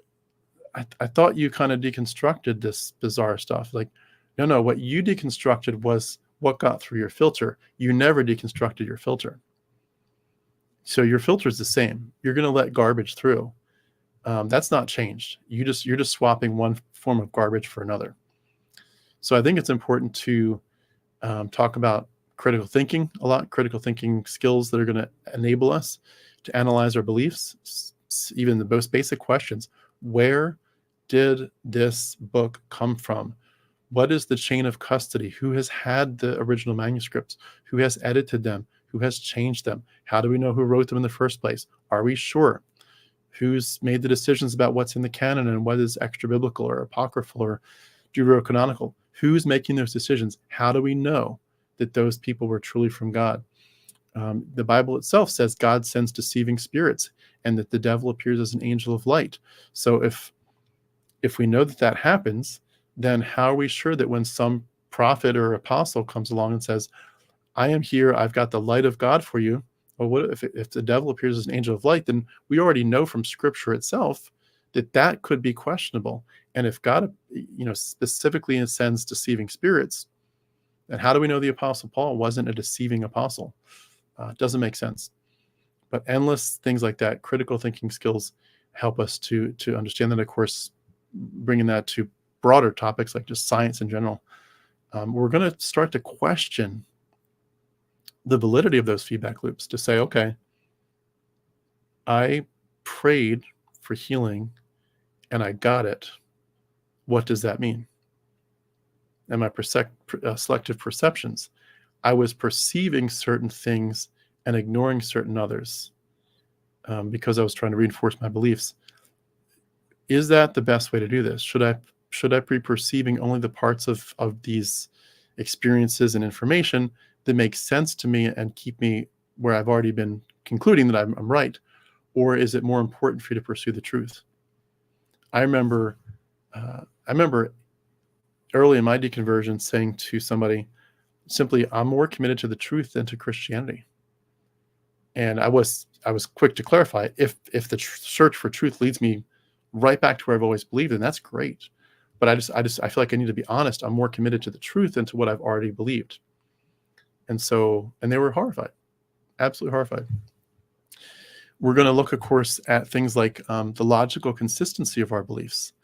I thought you kind of deconstructed this bizarre stuff. Like, no, what you deconstructed was what got through your filter. You never deconstructed your filter. So your filter is the same. You're going to let garbage through. That's not changed. You're just swapping one form of garbage for another. So I think it's important to talk about critical thinking a lot, critical thinking skills that are going to enable us to analyze our beliefs, even the most basic questions. Where did this book come from? What is the chain of custody? Who has had the original manuscripts? Who has edited them? Who has changed them? How do we know who wrote them in the first place? Are we sure? Who's made the decisions about what's in the canon and what is extra biblical or apocryphal or deuterocanonical? Who's making those decisions? How do we know that those people were truly from God? The Bible itself says God sends deceiving spirits and that the devil appears as an angel of light. So if we know that happens, then how are we sure that when some prophet or apostle comes along and says, I am here, I've got the light of God for you? Well, what if the devil appears as an angel of light? Then we already know from Scripture itself that could be questionable. And if God, specifically sends deceiving spirits, then how do we know the Apostle Paul wasn't a deceiving apostle? It doesn't make sense. But endless things like that, critical thinking skills, help us to understand that. Of course, bringing that to broader topics like just science in general, we're going to start to question the validity of those feedback loops, to say, okay, I prayed for healing and I got it. What does that mean? And my selective perceptions, I was perceiving certain things and ignoring certain others because I was trying to reinforce my beliefs. Is that the best way to do this? Should I be perceiving only the parts of these experiences and information that make sense to me and keep me where I've already been concluding that I'm right? Or is it more important for you to pursue the truth? I remember early in my deconversion saying to somebody simply, I'm more committed to the truth than to Christianity. And I was quick to clarify, if the search for truth leads me right back to where I've always believed, then that's great. But I feel like I need to be honest. I'm more committed to the truth than to what I've already believed. And they were horrified, absolutely horrified. We're going to look, of course, at things like the logical consistency of our beliefs.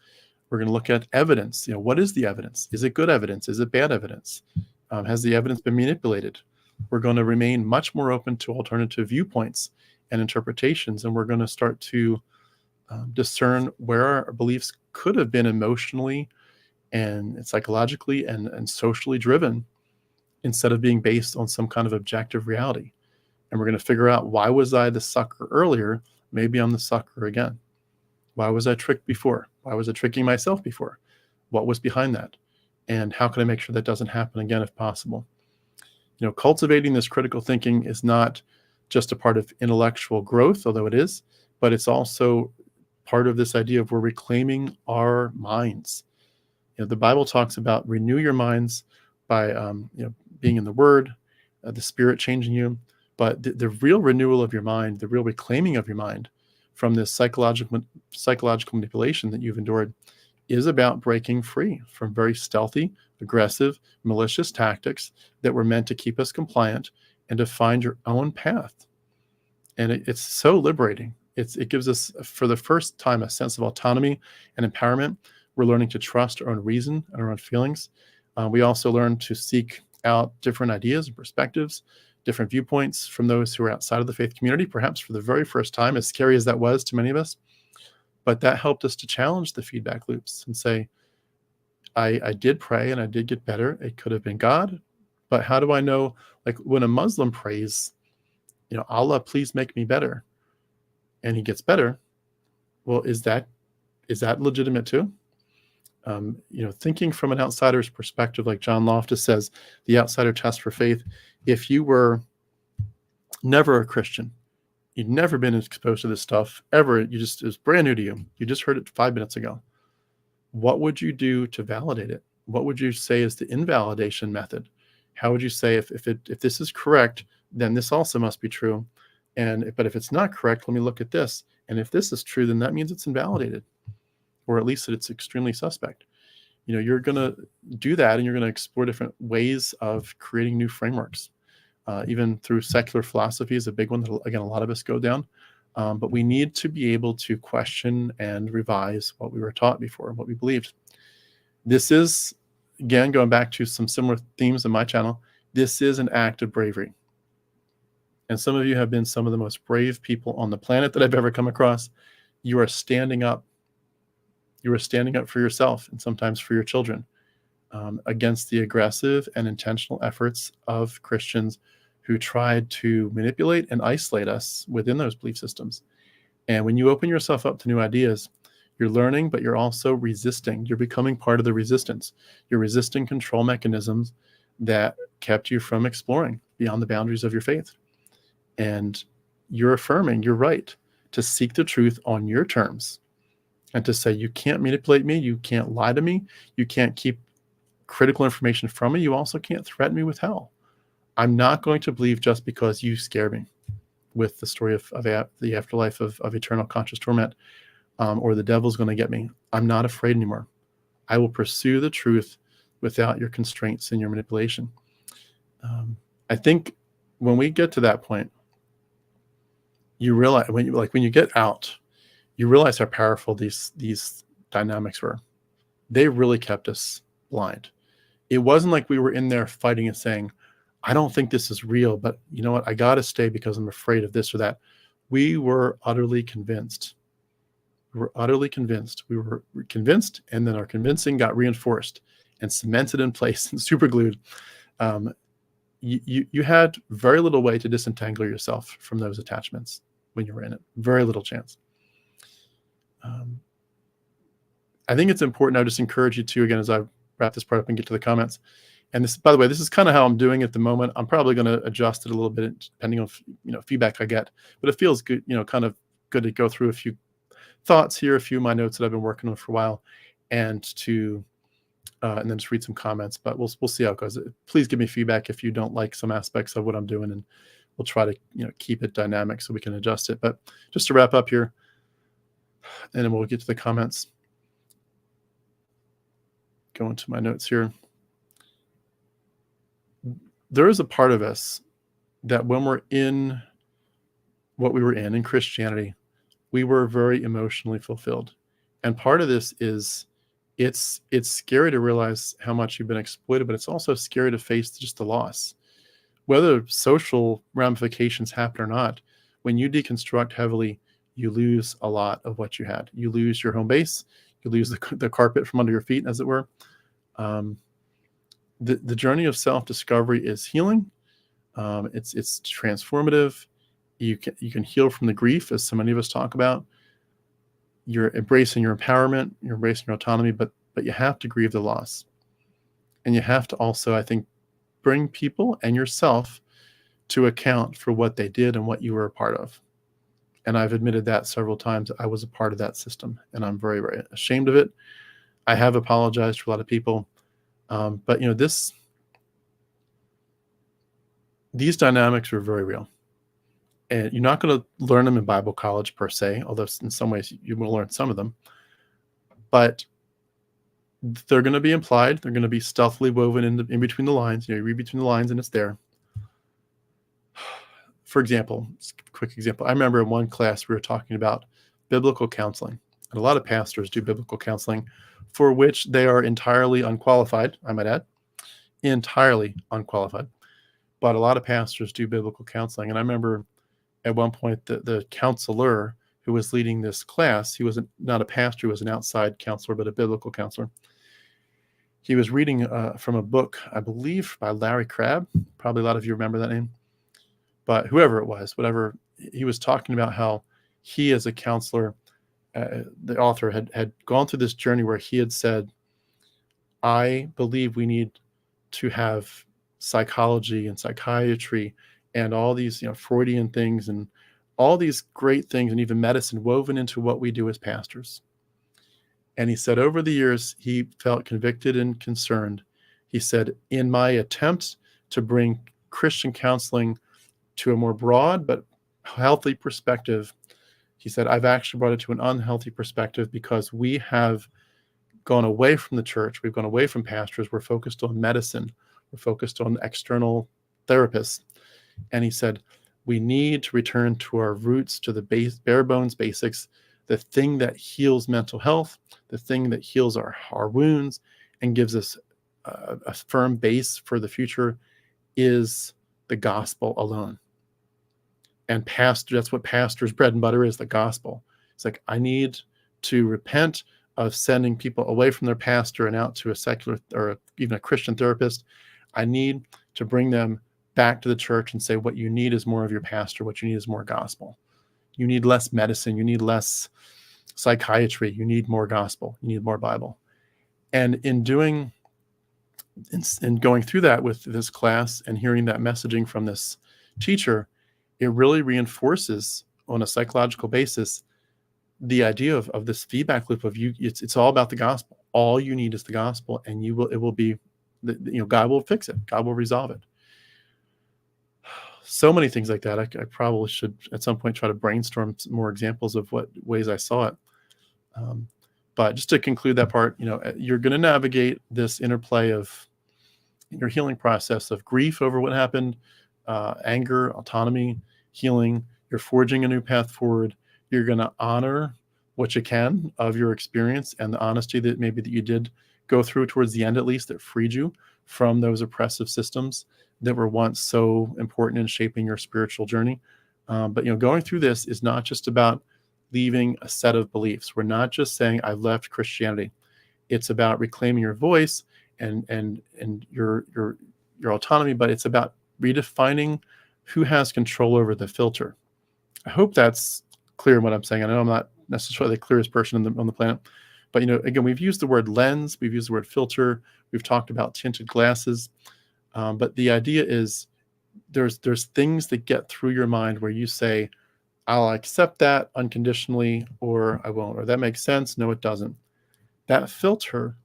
We're going to look at evidence. What is the evidence? Is it good evidence? Is it bad evidence? Has the evidence been manipulated? We're going to remain much more open to alternative viewpoints and interpretations, and we're going to start to discern where our beliefs could have been emotionally and psychologically and socially driven instead of being based on some kind of objective reality. And we're going to figure out, why was I the sucker earlier? Maybe I'm the sucker again. Why was I tricked before? Why was I tricking myself before? What was behind that? And how can I make sure that doesn't happen again if possible? Cultivating this critical thinking is not just a part of intellectual growth, although it is, but it's also part of this idea of we're reclaiming our minds. The Bible talks about renew your minds by being in the Word, the Spirit changing you. But the real renewal of your mind, the real reclaiming of your mind from this psychological manipulation that you've endured is about breaking free from very stealthy, aggressive, malicious tactics that were meant to keep us compliant and to find your own path. And it's so liberating. It gives us, for the first time, a sense of autonomy and empowerment. We're learning to trust our own reason and our own feelings. We also learn to seek out different ideas and perspectives, different viewpoints from those who are outside of the faith community, perhaps for the very first time, as scary as that was to many of us. But that helped us to challenge the feedback loops and say, I did pray and I did get better. It could have been God, but how do I know? Like when a Muslim prays, Allah, please make me better, and he gets better. Well, is that legitimate too? Thinking from an outsider's perspective, like John Loftus says, the outsider test for faith. If you were never a Christian, you'd never been exposed to this stuff ever, it was brand new to you. You just heard it 5 minutes ago. What would you do to validate it? What would you say is the invalidation method? How would you say if this is correct, then this also must be true? But if it's not correct, let me look at this. And if this is true, then that means it's invalidated, or at least that it's extremely suspect. You're going to do that, and you're going to explore different ways of creating new frameworks. Even through secular philosophy is a big one that, again, a lot of us go down. But we need to be able to question and revise what we were taught before, what we believed. This is, again, going back to some similar themes in my channel, this is an act of bravery. And some of you have been some of the most brave people on the planet that I've ever come across. You are standing up. You are standing up for yourself and sometimes for your children against the aggressive and intentional efforts of Christians who tried to manipulate and isolate us within those belief systems. And when you open yourself up to new ideas, you're learning, but you're also resisting. You're becoming part of the resistance. You're resisting control mechanisms that kept you from exploring beyond the boundaries of your faith. And you're affirming your right to seek the truth on your terms and to say, you can't manipulate me. You can't lie to me. You can't keep critical information from me. You also can't threaten me with hell. I'm not going to believe just because you scare me with the story of the afterlife of eternal conscious torment, or the devil's going to get me. I'm not afraid anymore. I will pursue the truth without your constraints and your manipulation. I think when we get to that point, you realize when you get out, you realize how powerful these dynamics were. They really kept us blind. It wasn't like we were in there fighting and saying, I don't think this is real, but you know what? I got to stay because I'm afraid of this or that. We were utterly convinced. We were utterly convinced. We were convinced, and then our convincing got reinforced and cemented in place and super glued. You had very little way to disentangle yourself from those attachments when you were in it. Very little chance. I think it's important. I just encourage you to, again, as I wrap this part up and get to the comments. And this, by the way, this is kind of how I'm doing it at the moment. I'm probably going to adjust it a little bit depending on feedback I get. But it feels good, kind of good to go through a few thoughts here, a few of my notes that I've been working on for a while, and then just read some comments. But we'll see how it goes. Please give me feedback if you don't like some aspects of what I'm doing, and we'll try to keep it dynamic so we can adjust it. But just to wrap up here, and then we'll get to the comments. Go into my notes here. There is a part of us that when we're in what we were in Christianity, we were very emotionally fulfilled. And part of this is it's scary to realize how much you've been exploited, but it's also scary to face just the loss. Whether social ramifications happen or not, when you deconstruct heavily, you lose a lot of what you had. You lose your home base. You lose the carpet from under your feet, as it were. The journey of self-discovery is healing. It's transformative. You can heal from the grief, as so many of us talk about. you're embracing your empowerment, you're embracing your autonomy, but you have to grieve the loss. And you have to also, I think, bring people and yourself to account for what they did and what you were a part of. And I've admitted that several times. I was a part of that system, and I'm very, very ashamed of it. I have apologized to a lot of people. But these dynamics are very real. And you're not going to learn them in Bible college per se, although in some ways you will learn some of them. But they're going to be implied. They're going to be stealthily woven in between the lines. You read between the lines and it's there. For example, quick example. I remember in one class we were talking about biblical counseling. And a lot of pastors do biblical counseling for which they are entirely unqualified, I might add. Entirely unqualified. But a lot of pastors do biblical counseling. And I remember at one point the counselor who was leading this class, he was not a pastor, he was an outside counselor, but a biblical counselor. He was reading from a book, I believe, by Larry Crabb. Probably a lot of you remember that name. But whoever it was, whatever, he was talking about how he as a counselor, the author had gone through this journey where he had said, I believe we need to have psychology and psychiatry and all these Freudian things and all these great things and even medicine woven into what we do as pastors. And he said over the years, he felt convicted and concerned. He said, in my attempt to bring Christian counseling to a more broad but healthy perspective, he said, I've actually brought it to an unhealthy perspective because we have gone away from the church. We've gone away from pastors. We're focused on medicine. We're focused on external therapists. And he said, we need to return to our roots, to the bare bones basics, the thing that heals mental health, the thing that heals our wounds and gives us a firm base for the future is the gospel alone. And that's what pastors' bread and butter is, the gospel. It's like, I need to repent of sending people away from their pastor and out to a secular or even a Christian therapist. I need to bring them back to the church and say, what you need is more of your pastor. What you need is more gospel. You need less medicine. You need less psychiatry. You need more gospel. You need more Bible. And in going through that with this class and hearing that messaging from this teacher, it really reinforces on a psychological basis the idea of this feedback loop of you. It's all about the gospel. All you need is the gospel, and it will be, God will fix it. God will resolve it. So many things like that. I probably should at some point try to brainstorm some more examples of what ways I saw it. But just to conclude that part, you're going to navigate this interplay of your healing process of grief over what happened, anger, autonomy, healing. You're forging a new path forward. You're going to honor what you can of your experience and the honesty that maybe that you did go through towards the end, at least, that freed you from those oppressive systems that were once so important in shaping your spiritual journey. But going through this is not just about leaving a set of beliefs. We're not just saying I left Christianity. It's about reclaiming your voice and your autonomy, but it's about redefining who has control over the filter. I hope that's clear in what I'm saying. I know I'm not necessarily the clearest person on the planet, but again, we've used the word lens, we've used the word filter, we've talked about tinted glasses, but the idea is there's things that get through your mind where you say, I'll accept that unconditionally, or I won't, or that makes sense. No, it doesn't. That filter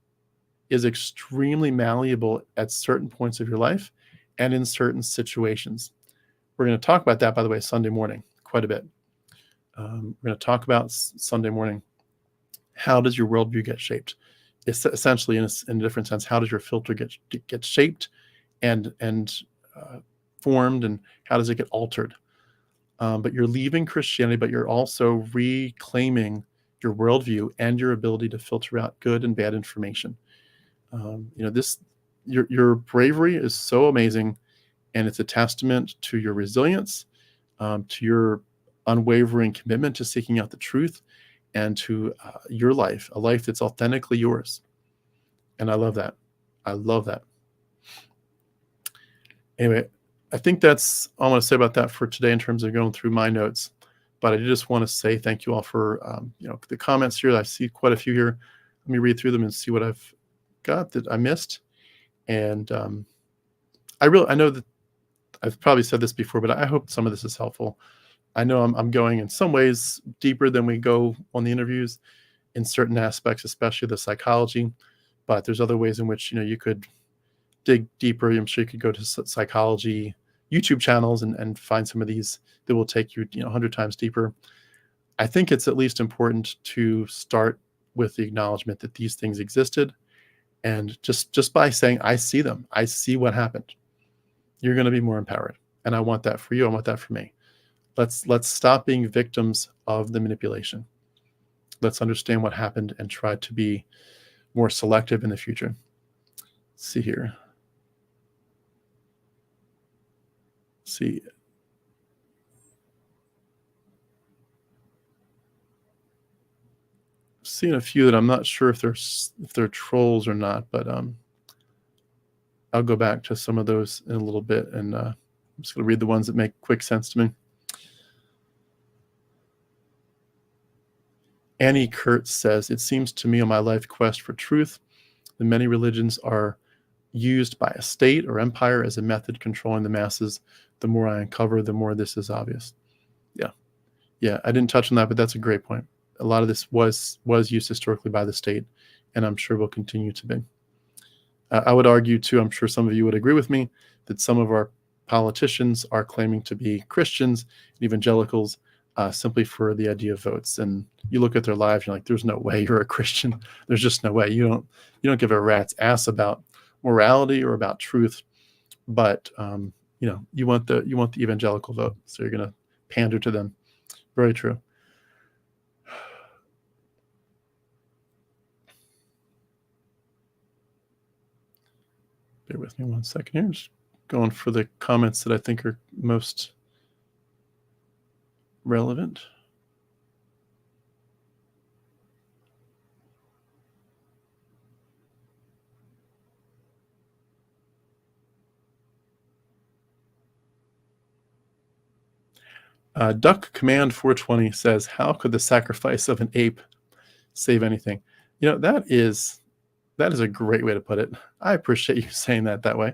is extremely malleable at certain points of your life and in certain situations. We're going to talk about that, by the way, Sunday morning, quite a bit. We're going to talk about Sunday morning. How does your worldview get shaped? It's essentially, in a different sense, how does your filter get shaped and formed, and how does it get altered? But you're leaving Christianity, but you're also reclaiming your worldview and your ability to filter out good and bad information. Your bravery is so amazing, and it's a testament to your resilience, to your unwavering commitment to seeking out the truth, and to your life, a life that's authentically yours. And I love that. I love that. Anyway, I think that's all I want to say about that for today in terms of going through my notes. But I just want to say thank you all for the comments here. I see quite a few here. Let me read through them and see what I've got that I missed. And I know that I've probably said this before, but I hope some of this is helpful. I know I'm going in some ways deeper than we go on the interviews in certain aspects, especially the psychology. But there's other ways in which you could dig deeper. I'm sure you could go to psychology YouTube channels and find some of these that will take you 100 times deeper. I think it's at least important to start with the acknowledgement that these things existed, and just by saying I see them, I see what happened, you're going to be more empowered. And I want that for you. I want that for me. Let's stop being victims of the manipulation. Let's understand what happened and try to be more selective in the future. Let's see here. See. Seeing a few that I'm not sure if they're trolls or not, but I'll go back to some of those in a little bit, and I'm just going to read the ones that make quick sense to me. Annie Kurtz says, it seems to me on my life quest for truth, the many religions are used by a state or empire as a method controlling the masses. The more I uncover, the more this is obvious. Yeah, I didn't touch on that, but that's a great point. A lot of this was used historically by the state, and I'm sure will continue to be. I would argue, too, I'm sure some of you would agree with me, that some of our politicians are claiming to be Christians and evangelicals simply for the idea of votes. And you look at their lives, you're like, there's no way you're a Christian. There's just no way. You don't give a rat's ass about morality or about truth, but you want the evangelical vote, so you're going to pander to them. Very true. Bear with me 1 second here. Just going for the comments that I think are most relevant. Duck Command 420 says, how could the sacrifice of an ape save anything? That is a great way to put it. I appreciate you saying that way.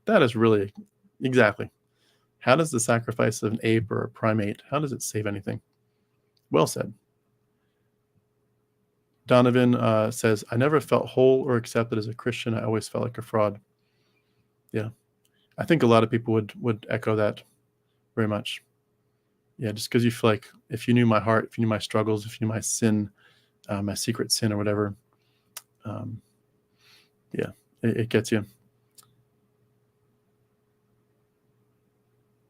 That is really exactly. How does the sacrifice of an ape or a primate, how does it save anything? Well said. Donovan says, I never felt whole or accepted as a Christian. I always felt like a fraud. Yeah. I think a lot of people would echo that very much. Yeah, just because you feel like if you knew my heart, if you knew my struggles, if you knew my sin, my secret sin or whatever, it gets you.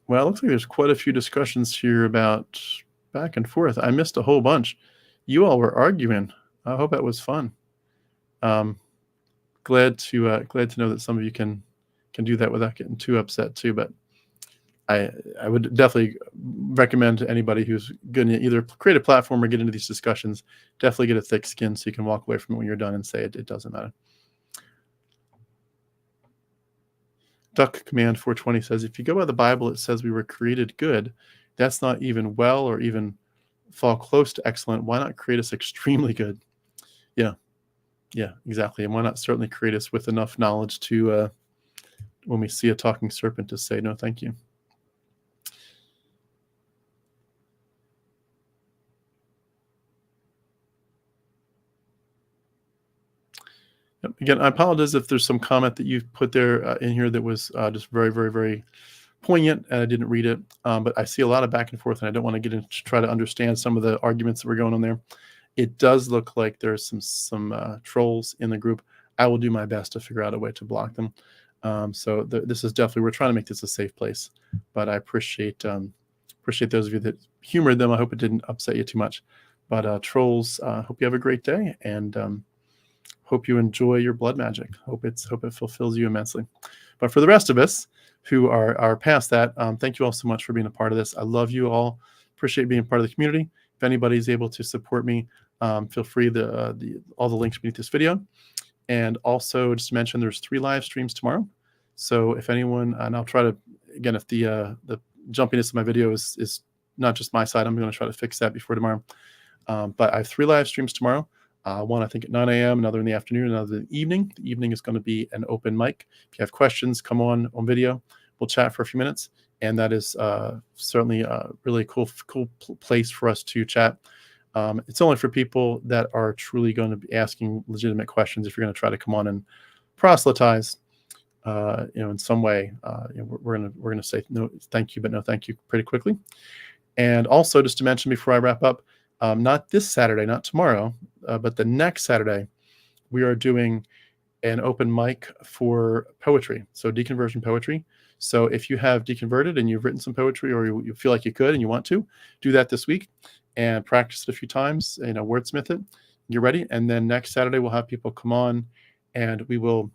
Well, it looks like there's quite a few discussions here about back and forth. I missed a whole bunch. You all were arguing. I hope that was fun. Glad to know that some of you can do that without getting too upset too. But I would definitely recommend to anybody who's going to either create a platform or get into these discussions, definitely get a thick skin so you can walk away from it when you're done and say it doesn't matter. Duck Command 420 says, if you go by the Bible, it says we were created good. That's not even well or even fall close to excellent. Why not create us extremely good? Yeah, exactly. And why not certainly create us with enough knowledge to, when we see a talking serpent, to say, no, thank you. Again, I apologize if there's some comment that you've put there in here that was just very, very, very poignant, and I didn't read it. But I see a lot of back and forth, and I don't want to get into try to understand some of the arguments that were going on there. It does look like there's some trolls in the group. I will do my best to figure out a way to block them. So this is definitely, we're trying to make this a safe place. But I appreciate those of you that humored them. I hope it didn't upset you too much. But trolls, hope you have a great day, and hope you enjoy your blood magic. Hope it fulfills you immensely. But for the rest of us who are past that, thank you all so much for being a part of this. I love you all. Appreciate being part of the community. If anybody's able to support me, feel free. All the links beneath this video. And also, just to mention, there's 3 live streams tomorrow. So if anyone, and I'll try to, again, if the jumpiness of my video is not just my side. I'm going to try to fix that before tomorrow. But I have 3 live streams tomorrow. One I think at 9 a.m., another in the afternoon, another in the evening. The evening is going to be an open mic. If you have questions, come on video. We'll chat for a few minutes, and that is certainly a really cool place for us to chat. It's only for people that are truly going to be asking legitimate questions. If you're going to try to come on and proselytize, in some way, we're going to say no, thank you, but no, thank you pretty quickly. And also, just to mention before I wrap up, not this Saturday, not tomorrow, but the next Saturday, we are doing an open mic for poetry, so deconversion poetry. So if you have deconverted and you've written some poetry, or you feel like you could and you want to, do that this week and practice it a few times, wordsmith it, you're ready. And then next Saturday, we'll have people come on and we will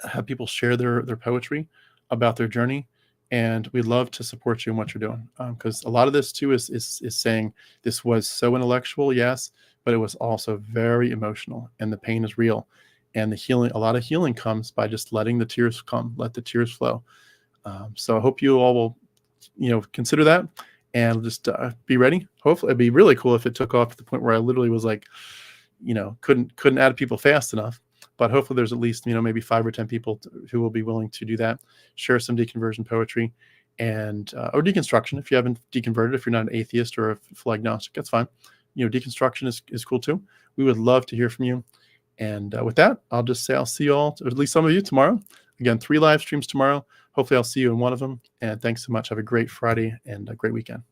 have people share their poetry about their journey. And we'd love to support you in what you're doing, because a lot of this too is saying this was so intellectual, yes, but it was also very emotional, and the pain is real, and the healing. A lot of healing comes by just letting the tears come, let the tears flow. So I hope you all will, consider that, and just be ready. Hopefully, it'd be really cool if it took off to the point where I literally was like, couldn't add people fast enough. But hopefully there's at least, maybe 5 or 10 people who will be willing to do that, share some deconversion poetry and or deconstruction. If you haven't deconverted, if you're not an atheist or a full agnostic, that's fine. Deconstruction is cool too. We would love to hear from you. And with that, I'll just say I'll see you all, or at least some of you, tomorrow. Again, 3 live streams tomorrow. Hopefully I'll see you in one of them. And thanks so much. Have a great Friday and a great weekend.